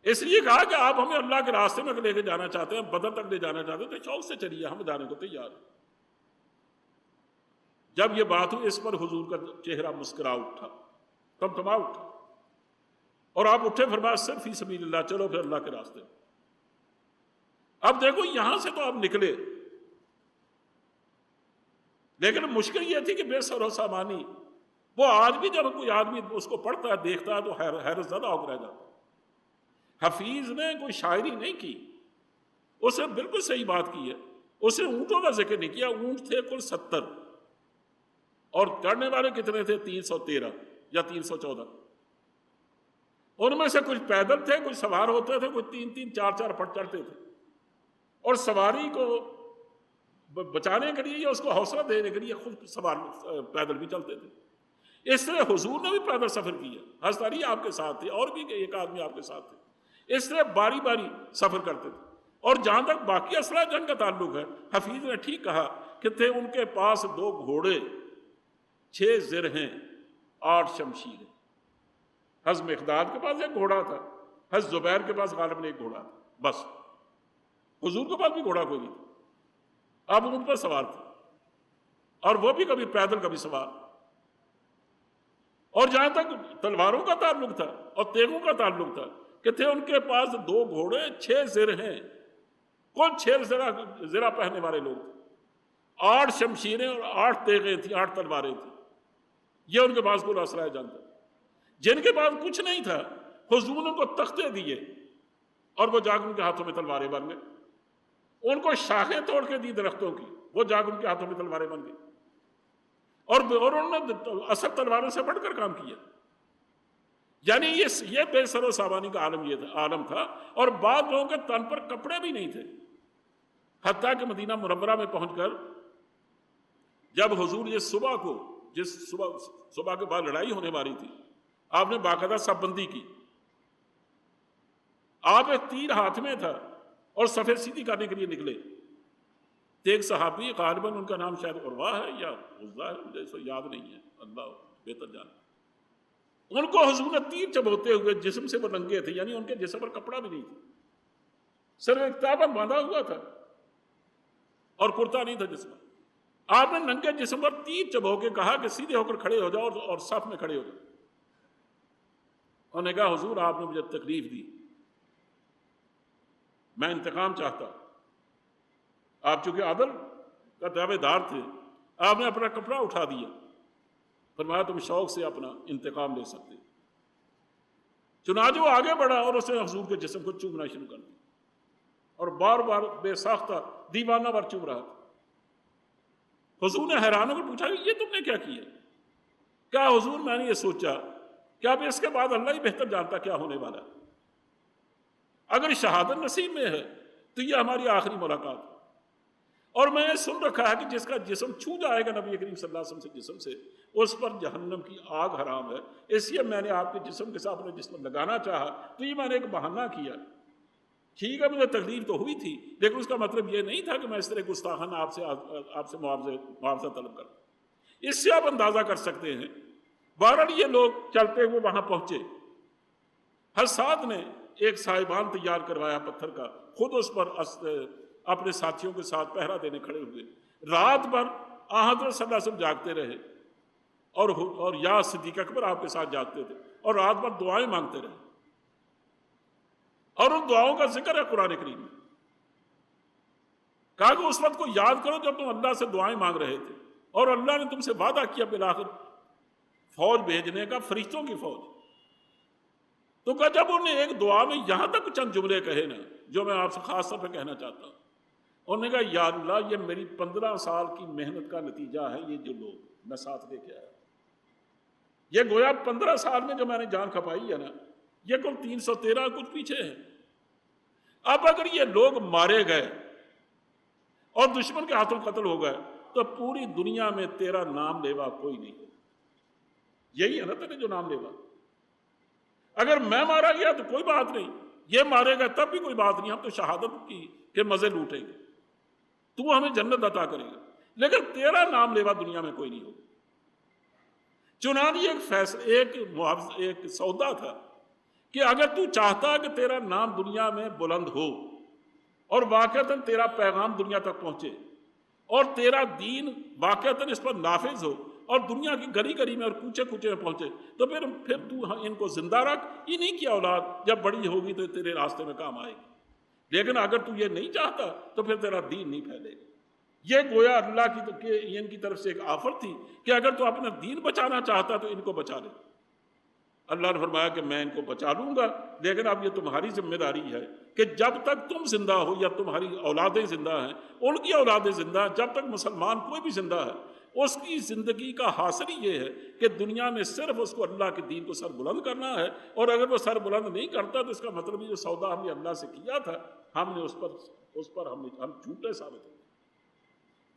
اس لیے کہا کہ آپ ہمیں اللہ کے راستے میں لے کے جانا چاہتے ہیں، بدر تک لے جانا چاہتے ہیں تو شوق سے چلیے، ہم جانے کو تیار ہیں. جب یہ بات ہوئی اس پر حضور کا چہرہ مسکرا اٹھا، تمتما اٹھا، اور آپ اٹھے فرمایا صرف فی سبیل اللہ، چلو پھر اللہ کے راستے میں. اب دیکھو یہاں سے تو آپ نکلے، لیکن مشکل یہ تھی کہ بے سر و سامانی وہ آج بھی جب کوئی آدمی اس کو پڑھتا ہے دیکھتا ہے تو حیرت زدہ ہو رہ جاتا ہے. حفیظ نے کوئی شاعری نہیں کی، اس نے بالکل صحیح بات کی ہے. اس نے اونٹوں کا ذکر نہیں کیا. اونٹ تھے کل 70 اور چڑھنے والے کتنے تھے؟ 313 یا 314. ان میں سے کچھ پیدل تھے، کچھ سوار ہوتے تھے، کچھ 3-3 4-4 پٹ چڑھتے تھے. اور سواری کو بچانے کے لیے یا اس کو حوصلہ دینے کے لیے خود سوار پیدل بھی چلتے تھے۔ اس طرح حضور نے بھی پیدل سفر کیا، حضرت علی آپ کے ساتھ تھے اور بھی ایک آدمی آپ کے ساتھ تھے، اس طرح باری باری سفر کرتے تھے۔ اور جہاں تک باقی اسلحہ جنگ کا تعلق ہے، حفیظ نے ٹھیک کہا کہ تھے ان کے پاس 2 گھوڑے، 6 زرہیں، 8 شمشیریں۔ حضرت مقداد کے پاس ایک گھوڑا تھا، حضرت زبیر کے پاس غالباً ایک گھوڑا تھا، بس۔ حضور کے پاس بھی گھوڑا کوئی نہیں تھا، آپ ان پر سوار تھے، اور وہ بھی کبھی پیدل کبھی سوار۔ اور جہاں تک تلواروں کا تعلق تھا اور تیغوں کا تعلق تھا کہ تھے ان کے پاس 2 گھوڑے، 6 زرہیں، کل 6 زرہ پہننے والے لوگ تھے، 8 شمشیریں اور 8 تیغیں تھیں، 8 تلواریں تھیں۔ یہ ان کے پاس کل اسلحہ جنگ تھا۔ جن کے پاس کچھ نہیں تھا، حضور نے ان کو تختے دیے اور وہ جا کے ان کے ہاتھوں میں تلواریں بن گئے۔ ان کو شاخیں توڑ کے دی درختوں کی، وہ جا کے ان کے ہاتھوں میں تلواریں بن گئی، اور انہوں نے اصل تلواروں سے بڑھ کر کام کیا۔ یعنی یہ بے سر و سامانی کا عالم تھا، اور بعض لوگوں کے تن پر کپڑے بھی نہیں تھے، حتیٰ کہ مدینہ منورہ میں پہنچ کر جب حضور جس صبح کے بعد لڑائی ہونے والی تھی، آپ نے باقاعدہ صف بندی کی، آپ ایک تیر ہاتھ میں تھا اور صفیں سیدھی کرنے کے لیے نکلے۔ ایک صحابی، غالباً ان کا نام شاید عروہ ہے یا عزہ ہے، مجھے اس کو یاد نہیں ہے، اللہ بہتر جانے، ان کو حضور نے تیر چبوتے ہوئے جسم سے وہ ننگے تھے، یعنی ان کے جسم پر کپڑا بھی نہیں تھا، صرف ایک تابن باندھا ہوا تھا اور کرتا نہیں تھا جسم پر۔ آپ نے ننگے جسم پر تیر چبو کے کہا کہ سیدھے ہو کر کھڑے ہو جاؤ اور صف میں کھڑے ہو جاؤ۔ انہوں نے کہا حضور آپ نے مجھے تکلیف دی، میں انتقام چاہتا ہوں۔ آپ چونکہ عدل کا دعوے دار تھے، آپ نے اپنا کپڑا اٹھا دیا، فرمایا تم شوق سے اپنا انتقام لے سکتے۔ چنانچہ وہ آگے بڑھا اور اس نے حضور کے جسم کو چومنا شروع کر دیا، اور بار بار بے ساختہ دیوانہ وار چوم رہا تھا۔ حضور نے حیران ہو کر پوچھا کہ یہ تم نے کیا کیا؟ کہا حضور میں نے یہ سوچا کہ اب اس کے بعد اللہ ہی بہتر جانتا کیا ہونے والا ہے، اگر شہادت نصیب میں ہے تو یہ ہماری آخری ملاقات ہے، اور میں نے سن رکھا ہے کہ جس کا جسم چھو جائے گا نبی کریم صلی اللہ علیہ وسلم سے جسم سے، اس پر جہنم کی آگ حرام ہے، اس لیے میں نے آپ کے جسم کے ساتھ اپنے جسم لگانا چاہا، تو یہ میں نے ایک بہانہ کیا۔ ٹھیک ہے مجھے تکلیف تو ہوئی تھی، لیکن اس کا مطلب یہ نہیں تھا کہ میں اس طرح گستاخانہ آپ سے معاوضہ طلب کروں۔ اس سے آپ اندازہ کر سکتے ہیں۔ بہرحال یہ لوگ چلتے ہوئے وہاں پہنچے، حضرت سعد نے ایک سائبان تیار کروایا پتھر کا، خود اس پر اپنے ساتھیوں کے ساتھ پہرا دینے کھڑے ہوئے۔ رات بھر حضرت صلی اللہ علیہ وسلم جاگتے رہے، اور یا صدیق اکبر آپ کے ساتھ جاگتے تھے، اور رات بھر دعائیں مانگتے رہے، اور ان دعاؤں کا ذکر ہے قرآن کریم میں۔ کہا کہ اس وقت کو یاد کرو جب تم اللہ سے دعائیں مانگ رہے تھے، اور اللہ نے تم سے وعدہ کیا بالآخر فوج بھیجنے کا، فرشتوں کی فوج۔ تو کہا جب انہوں نے ایک دعا میں یہاں تک چند جملے کہے نا جو میں آپ سے خاص طور پہ کہنا چاہتا ہوں، انہوں نے کہا یا اللہ یہ میری 15 سال کی محنت کا نتیجہ ہے، یہ جو لوگ میں ساتھ لے کے آیا، یہ گویا 15 سال میں جو میں نے جان کھپائی ہے نا، یہ کل 313 کچھ پیچھے ہیں۔ اب اگر یہ لوگ مارے گئے اور دشمن کے ہاتھوں قتل ہو گئے تو پوری دنیا میں تیرا نام لیوا کوئی نہیں ہے، یہی ہے نا تیرے جو نام لیوا۔ اگر میں مارا گیا تو کوئی بات نہیں، یہ مارے گا تب بھی کوئی بات نہیں، ہم تو شہادت کی کے مزے لوٹیں گے، تو ہمیں جنت عطا کرے گا، لیکن تیرا نام لیوا دنیا میں کوئی نہیں ہوگا۔ چنانچہ ایک فیصلہ، ایک سودا تھا کہ اگر تو چاہتا کہ تیرا نام دنیا میں بلند ہو اور واقعتاً تیرا پیغام دنیا تک پہنچے اور تیرا دین واقعتاً اس پر نافذ ہو اور دنیا کی گلی گلی میں اور کوچے کوچے میں پہنچے، تو پھر تو ان کو زندہ رکھ، انہیں کی اولاد جب بڑی ہوگی تو تیرے راستے میں کام آئے گی، لیکن اگر تو یہ نہیں چاہتا تو پھر تیرا دین نہیں پھیلے گا۔ یہ گویا اللہ ان کی طرف سے ایک آفر تھی کہ اگر تو اپنا دین بچانا چاہتا تو ان کو بچا لے۔ اللہ نے فرمایا کہ میں ان کو بچا لوں گا، لیکن اب یہ تمہاری ذمہ داری ہے کہ جب تک تم زندہ ہو یا تمہاری اولادیں زندہ ہیں، ان کی اولادیں زندہ ہیں، جب تک مسلمان کوئی بھی زندہ ہے، اس کی زندگی کا حاصل ہی یہ ہے کہ دنیا میں صرف اس کو اللہ کے دین کو سر بلند کرنا ہے، اور اگر وہ سر بلند نہیں کرتا تو اس کا مطلب یہ جو سودا ہم نے اللہ سے کیا تھا، ہم نے اس پر ہم جھوٹے ثابت ہو گئے۔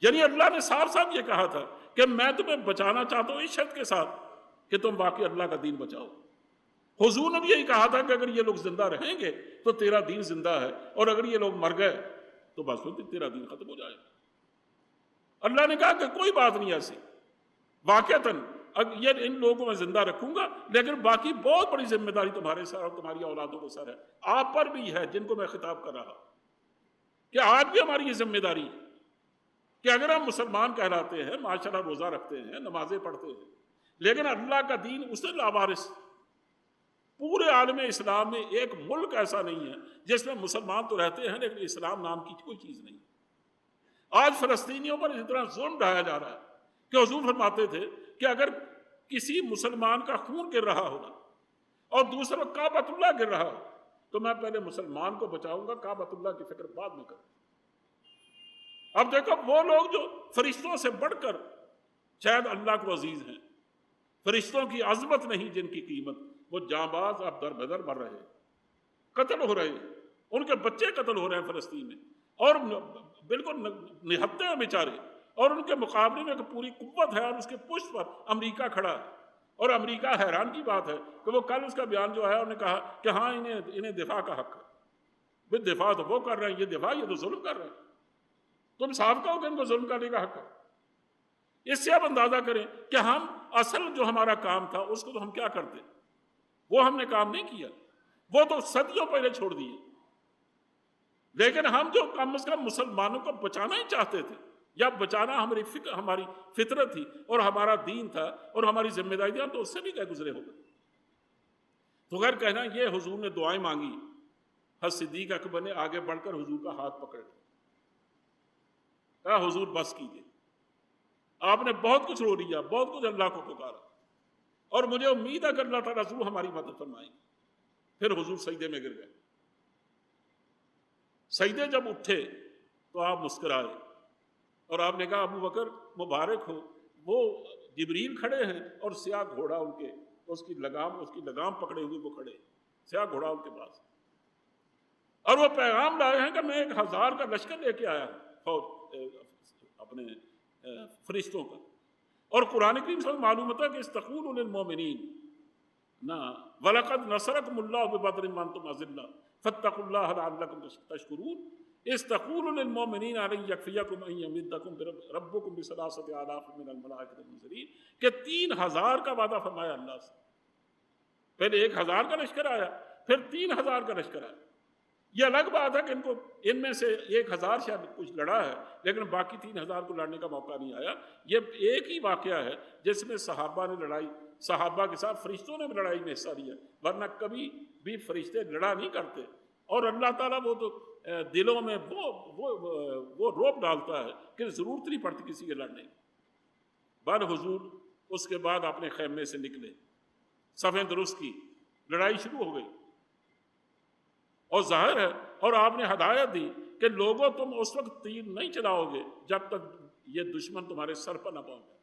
یعنی اللہ نے صاف صاف یہ کہا تھا کہ میں تمہیں بچانا چاہتا ہوں اس شرط کے ساتھ کہ تم واقعی اللہ کا دین بچاؤ۔ حضور نے بھی یہی کہا تھا کہ اگر یہ لوگ زندہ رہیں گے تو تیرا دین زندہ ہے، اور اگر یہ لوگ مر گئے تو بس تیرا دین ختم ہو جائے گا۔ اللہ نے کہا کہ کوئی بات نہیں ایسی، واقعتاً یہ ان لوگوں کو میں زندہ رکھوں گا، لیکن باقی بہت بڑی ذمہ داری تمہارے سر اور تمہاری اولادوں کے سر ہے، آپ پر بھی ہے جن کو میں خطاب کر رہا، کہ آج بھی ہماری یہ ذمہ داری ہے کہ اگر ہم مسلمان کہلاتے ہیں، ماشاءاللہ روزہ رکھتے ہیں، نمازیں پڑھتے ہیں، لیکن اللہ کا دین اسے لاوارث۔ پورے عالم اسلام میں ایک ملک ایسا نہیں ہے جس میں مسلمان تو رہتے ہیں لیکن اسلام نام کی کوئی چیز نہیں۔ آج فلسطینیوں پر اتنا ظلم ڈھایا جا رہا ہے کہ حضور فرماتے تھے کہ اگر کسی مسلمان کا خون گر رہا ہوگا اور دوسرا کعبۃ اللہ گر رہا ہو تو میں پہلے مسلمان کو بچاؤں گا، کعبۃ اللہ کی فکر بعد میں کروں۔ اب دیکھو وہ لوگ جو فرشتوں سے بڑھ کر شاید اللہ کو عزیز ہیں، فرشتوں کی عظمت نہیں جن کی قیمت، وہ جانباز اب در بدر مر رہے ہیں، قتل ہو رہے ہیں، ان کے بچے قتل ہو رہے ہیں فلسطین میں، اور بالکل نہتے ہیں بیچارے، اور ان کے مقابلے میں ایک پوری قوت ہے اور اس کے پشت پر امریکہ کھڑا ہے، اور امریکہ حیران کی بات ہے کہ وہ کل اس کا بیان جو ہے انہوں نے کہا کہ ہاں انہیں دفاع کا حق ہے۔ دفاع تو وہ کر رہے ہیں، یہ تو ظلم کر رہے ہیں، تم صاف کہو کہ ان کو ظلم کرنے کا حق ہے۔ اس سے آپ اندازہ کریں کہ ہم اصل جو ہمارا کام تھا اس کو تو ہم کیا کرتے، وہ ہم نے کام نہیں کیا، وہ تو صدیوں پہلے چھوڑ دیے، لیکن ہم جو کم از کم مسلمانوں کو بچانا ہی چاہتے تھے، یا بچانا ہماری فطرت تھی اور ہمارا دین تھا اور ہماری ذمہ داری تھی، ہم تو اس سے بھی گئے گزرے ہو گئے۔ تو غیر کہنا یہ حضور نے دعائیں مانگی، حضرت صدیق اکبر نے آگے بڑھ کر حضور کا ہاتھ پکڑ لیا، کہا حضور بس کیجیے، آپ نے بہت کچھ رو لیا، بہت کچھ اللہ کو پکارا، اور مجھے امید ہے کہ اللہ تعالیٰ ضرور ہماری مدد فرمائیں گے۔ پھر حضور سجدے میں گر گئے، سجدے جب اٹھے تو آپ مسکرائے اور آپ نے کہا ابو بکر مبارک ہو، وہ جبریل کھڑے ہیں اور سیاہ گھوڑا ان کے، اس کی لگام پکڑے ہوئے وہ کھڑے، سیاہ گھوڑا ان کے پاس، اور وہ پیغام لائے ہیں کہ میں 1000 کا لشکر لے کے آیا ہوں اپنے فرشتوں کا، اور قرآن کریم سے معلوم ہوتا ہے کہ استقول للمؤمنین نا وَلَقَدْ نَصَرَكُمُ اللَّهُ بِبَدْرٍ وَأَنْتُمْ أَذِلَّةٌ فَاتَّقُوا اللَّهَ لَعَلَّكُمْ تَشْكُرُونَ استقول للمؤمنین أَلَنْ يَكْفِيَكُمْ أَنْ يَمِدَّكُمْ رَبُّكُمْ بِثَلَاثَةِ آلَافٍ مِنَ الْمَلَائِكَةِ مُنزَلِينَ کہ 3000 کا وعدہ فرمایا اللہ سے، پہلے 1000 کا لشکر آیا، پھر 3000 کا لشکر آیا۔ یہ الگ بات ہے کہ ان میں سے 1000 شاید کچھ لڑا ہے لیکن باقی 3000 کو لڑنے کا موقع نہیں آیا۔ یہ ایک ہی واقعہ ہے جس میں صحابہ نے لڑائی، صحابہ کے ساتھ فرشتوں نے بھی لڑائی میں حصہ لیا، ورنہ کبھی بھی فرشتے لڑا نہیں کرتے، اور اللہ تعالیٰ وہ تو دلوں میں وہ روب ڈالتا ہے کہ ضرورت نہیں پڑتی کسی کے لڑنے کی۔ بل حضور اس کے بعد اپنے خیمے سے نکلے، صفیں درست کی، لڑائی شروع ہو گئی، اور ظاہر ہے اور آپ نے ہدایت دی کہ لوگوں تم اس وقت تیر نہیں چلاؤ گے جب تک یہ دشمن تمہارے سر پر نہ پہنچے،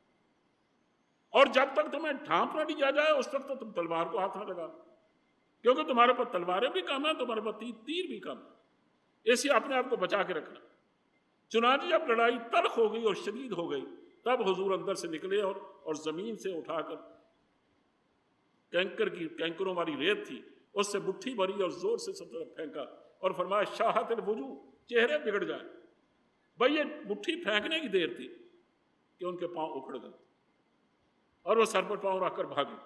اور جب تک تمہیں ڈھانپ نہ لیا جائے اس وقت تو تم تلوار کو ہاتھ نہ لگا، کیونکہ تمہارے پاس تلواریں بھی کم ہیں، تمہارے پاس تیر بھی کم ہے، اس لیے اپنے آپ کو بچا کے رکھنا۔ چنانچہ جب لڑائی تلخ ہو گئی اور شدید ہو گئی تب حضور اندر سے نکلے اور زمین سے اٹھا کر کینکروں والی ریت تھی اس سے مٹھی بھری اور زور سے سب طرف پھینکا اور فرمایا شاہت الوجوہ، چہرے بگڑ جائیں۔ بھائی یہ مٹھی پھینکنے کی دیر تھی کہ ان کے پاؤں اکھڑ گئے اور وہ سر پر پاؤں رکھ کر بھاگے۔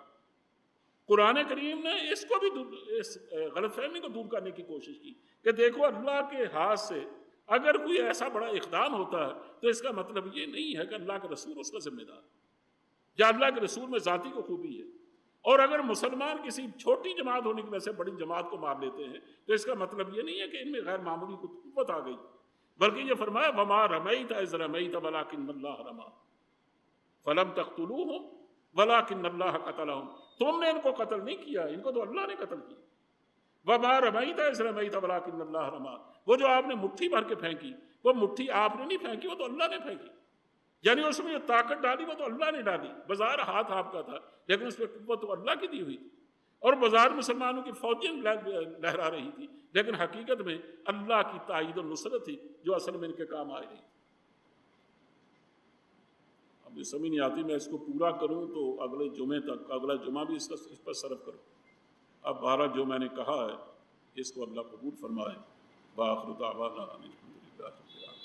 قرآن کریم نے اس کو بھی اس غلط فہمی کو دور کرنے کی کوشش کی کہ دیکھو اللہ کے ہاتھ سے اگر کوئی ایسا بڑا اقدام ہوتا ہے تو اس کا مطلب یہ نہیں ہے کہ اللہ کے رسول اس کا ذمہ دار یا اللہ کے رسول میں ذاتی کو خوبی ہے، اور اگر مسلمان کسی چھوٹی جماعت ہونے کی وجہ سے بڑی جماعت کو مار لیتے ہیں تو اس کا مطلب یہ نہیں ہے کہ ان میں غیر معمولی قوت آ گئی، بلکہ یہ فرمایا وَمَا رَمَيْتَ إِذْ رَمَيْتَ وَلَكِنَّ اللَّهَ رَمَىٰ فَلَمْ تَقْتُلُوهُمْ وَلَكِنَّ اللَّهَ قَتَلَهُمْ تم نے ان کو قتل نہیں کیا، ان کو تو اللہ نے قتل کیا۔ وَمَا رَمَيْتَ إِذْ رَمَيْتَ وَلَكِنَّ اللَّهَ رَمَىٰ وہ جو آپ نے مٹھی بھر کے پھینکی وہ مٹھی آپ نے نہیں پھینکی، وہ تو اللہ نے پھینکی، یعنی اس میں جو طاقت ڈالی وہ تو اللہ نے ڈالی، بظاہر ہاتھ آپ کا تھا لیکن اس پہ قوت تو اللہ کی دی ہوئی تھی، اور بظاہر مسلمانوں کی فوجیں لہرا رہی تھی لیکن حقیقت میں اللہ کی تائید و نصرت تھی جو اصل میں ان کے کام آ رہی تھی۔ اب یہ سمجھ نہیں آتی میں اس کو پورا کروں تو اگلے جمعے تک، اگلا جمعہ بھی اس پر صرف کروں۔ اب بہرحال جو میں نے کہا ہے اس کو اللہ قبول فرمائے۔ وآخر دعوانا ان الحمد للہ۔